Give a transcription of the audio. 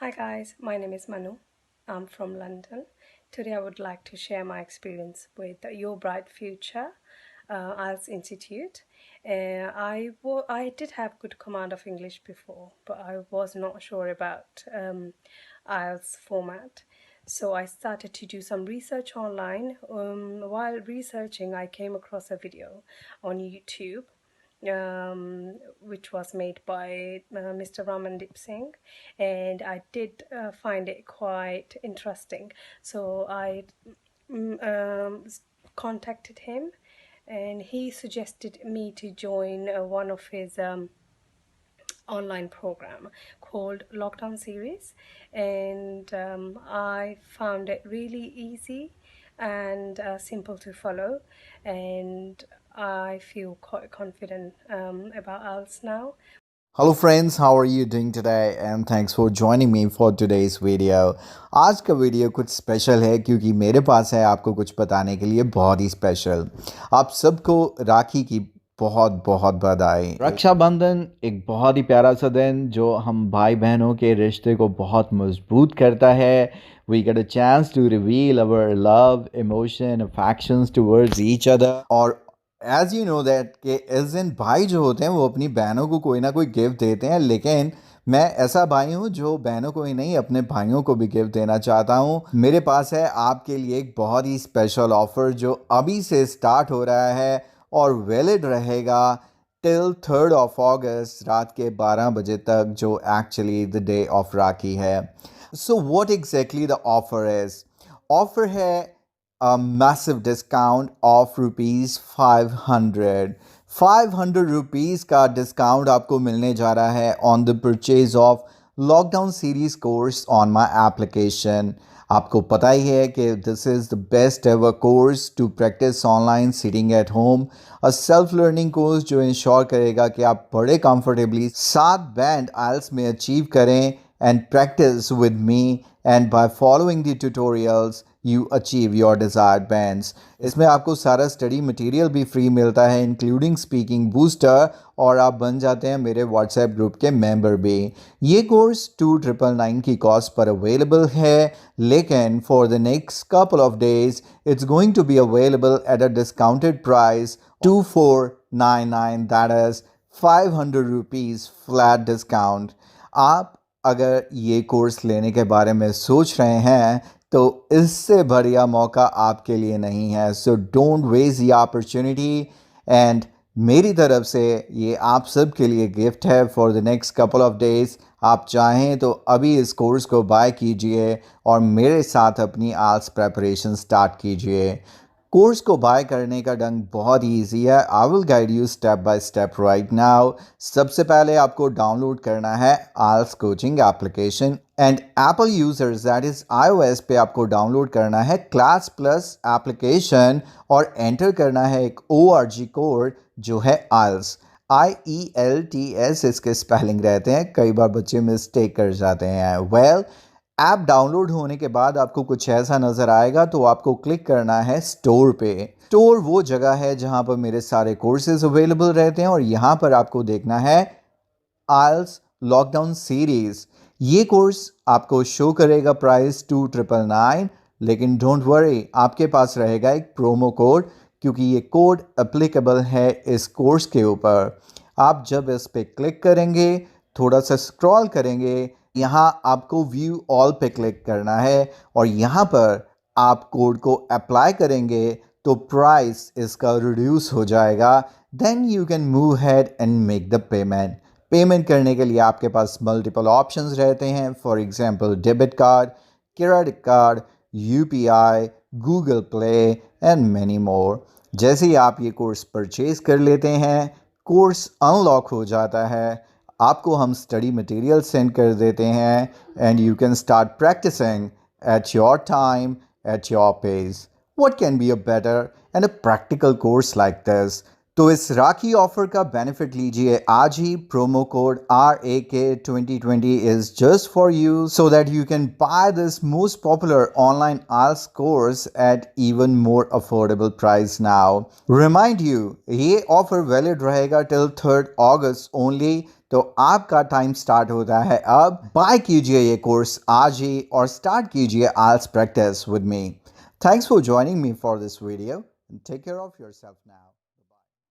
Hi guys, my name is Manu. I'm from London. Today I would like to share my experience with Your Bright Future IELTS Institute. I did have good command of English before, but I was not sure about IELTS format. So I started to do some research online. While researching, I came across a video on YouTube which was made by Mr. Ramandeep Singh, and I did find it quite interesting. So I contacted him, and he suggested me to join one of his online program called Lockdown Series, and I found it really easy and simple to follow, and I feel quite confident about IELTS now. Hello friends, how are you doing today? And thanks for joining me for today's video. आज का video कुछ special है क्योंकि मेरे पास है आपको कुछ बताने के लिए बहुत ही स्पेशल। आप सबको राखी की बहुत बहुत बधाई। रक्षाबंधन एक बहुत ही प्यारा सा दिन जो हम भाई बहनों के रिश्ते को बहुत मजबूत करता है। We get a chance to reveal our love, emotion, affections towards each other. और एज यू नो दैट कि इस दिन भाई जो होते हैं वो अपनी बहनों को कोई ना कोई गिफ्ट देते हैं, लेकिन मैं ऐसा भाई हूँ जो बहनों को ही नहीं अपने भाइयों को भी गिफ्ट देना चाहता हूँ। मेरे पास है आपके लिए एक बहुत ही स्पेशल ऑफर जो अभी से स्टार्ट हो रहा है और वैलिड रहेगा टिल 3rd of August रात के 12 बजे तक, जो actually the day of Rakhi है। So what exactly the offer is? Offer है a massive discount of rupees 500 rupees का डिस्काउंट आपको मिलने जा रहा है on the purchase of lockdown series course on my application. आपको पता ही है कि this is the best ever course to practise online sitting at home, a self learning course जो इंश्योर करेगा कि आप बड़े कंफर्टेबली 7 बैंड आइल्स में अचीव करें and practice with me, and by following the tutorials you achieve your desired bands. इसमें आपको सारा स्टडी मटेरियल भी फ्री मिलता है इंक्लूडिंग स्पीकिंग बूस्टर, और आप बन जाते हैं मेरे व्हाट्सएप ग्रुप के मेंबर भी। ये कोर्स 2999 की कॉस्ट पर अवेलेबल है, लेकिन for the next couple of days it's going to be available at a discounted price 2499, that is 500 rupees flat discount. आप अगर ये कोर्स लेने के बारे में सोच रहे हैं तो इससे बढ़िया मौका आपके लिए नहीं है। So don't waste the opportunity, and मेरी तरफ से ये आप सब के लिए गिफ्ट है for the next couple of days. आप चाहें तो अभी इस कोर्स को बाय कीजिए और मेरे साथ अपनी आइल्स प्रेपरेशन स्टार्ट कीजिए। कोर्स को बाय करने का ढंग बहुत ही ईजी है। I will guide you step by step right now. सबसे पहले आपको डाउनलोड करना है IELTS coaching application, and Apple users that is iOS पे आपको डाउनलोड करना है क्लास प्लस एप्लीकेशन और एंटर करना है एक ORG कोड जो है आइल्स IELTS इसके स्पेलिंग रहते हैं, कई बार बच्चे मिस्टेक कर जाते हैं। वेल, ऐप डाउनलोड होने के बाद आपको कुछ ऐसा नज़र आएगा, तो आपको क्लिक करना है स्टोर पे। स्टोर वो जगह है जहां पर मेरे सारे कोर्सेज अवेलेबल रहते हैं, और यहां पर आपको देखना है आइल्स लॉकडाउन सीरीज। ये कोर्स आपको शो करेगा प्राइस 2999, लेकिन डोंट वरी, आपके पास रहेगा एक प्रोमो कोड, क्योंकि ये कोड एप्लीकेबल है इस कोर्स के ऊपर। आप जब इस पे क्लिक करेंगे, थोड़ा सा स्क्रॉल करेंगे, यहाँ आपको व्यू ऑल पे क्लिक करना है, और यहाँ पर आप कोड को अप्लाई करेंगे तो प्राइस इसका रिड्यूस हो जाएगा। Then you can move ahead and make the payment. Payment करने के लिए आपके पास मल्टीपल ऑप्शंस रहते हैं, for example debit card, credit card, UPI, Google play and many more. जैसे ही आप ये कोर्स परचेज कर लेते हैं, कोर्स अनलॉक हो जाता है, आपको हम स्टडी मटेरियल सेंड कर देते हैं, and you can start practising at your time, at your pace. What can be a better and a practical course like this? तो इस राखी ऑफर का बेनिफिट लीजिए आज ही. Promo code RAK2020 is just for you so that you can buy this most popular online IELTS course at even more affordable price now. Remind you, ये offer valid रहेगा till 3rd August only. तो आपका time start होता है अब. Bye कीजिए ये course आज ही और स्टार्ट कीजिए IELTS practice with me. Thanks for joining me for this video and take care of yourself now.